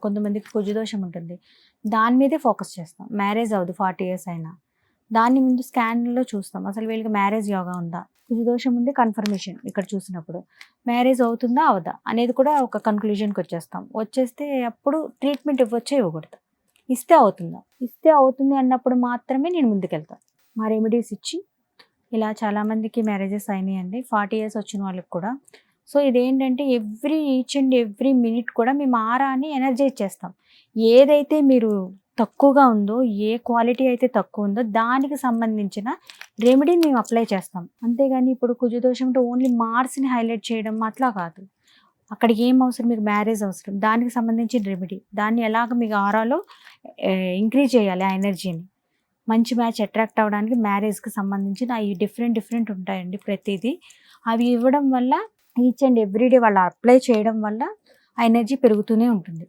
కొంతమందికి కుజదోషం ఉంటుంది. దాని మీదే ఫోకస్ చేస్తాం. మ్యారేజ్ అవ్వదు 40 ఇయర్స్ అయినా. దాన్ని ముందు స్కాన్‌లో చూస్తాం. అసలు వీళ్ళకి మ్యారేజ్ యోగా ఉందా? కుజదోషం ఉంది కన్ఫర్మేషన్ ఇక్కడ చూసినప్పుడు. మ్యారేజ్ అవుతుందా? అవ్వదా? అనేది కూడా ఒక కన్క్లూజన్‌కి వచ్చేస్తాం. వచ్చేస్తే అప్పుడు ట్రీట్మెంట్ ఇవ్వచ్చా? ఇవ్వకూడదా? ఇస్తే అవుతుందా? ఇస్తే అవుతుంది అన్నప్పుడు మాత్రమే నేను ముందుకెళ్తా. మా రెమెడీస్ ఇచ్చి ఇలా చాలామందికి మ్యారేజెస్ అయినాయండి. 40 ఇయర్స్ వచ్చిన వాళ్ళకి కూడా. సో, ఇదేంటంటే ఈచ్ అండ్ ఎవ్రీ మినిట్ కూడా మేము ఆరాని ఎనర్జైజ్ చేస్తాం. ఏదైతే మీరు తక్కువగా ఉందో, ఏ క్వాలిటీ అయితే తక్కువ ఉందో దానికి సంబంధించిన రెమెడీని మేము అప్లై చేస్తాం. అంతేగాని ఇప్పుడు కుజదోషం అంటే ఓన్లీ మార్స్‌ని హైలైట్ చేయడం అట్లా కాదు. అక్కడికి ఏం అవసరం, మీకు మ్యారేజ్ అవసరం. దానికి సంబంధించిన రెమెడీ. దాన్ని ఎలాగ మీకు ఆరాలో ఇంక్రీజ్ చేయాలి ఆ ఎనర్జీని. మంచి మ్యాచ్ అట్రాక్ట్ అవ్వడానికి మ్యారేజ్‌కి సంబంధించిన అయి డిఫరెంట్ ఉంటాయండి ప్రతీదీ. అవి ఇవ్వడం వల్ల ఈచ్ అండ్ ఎవ్రీ డే వాళ్ళు అప్లై చేయడం వల్ల ఆ ఎనర్జీ పెరుగుతూనే ఉంటుంది.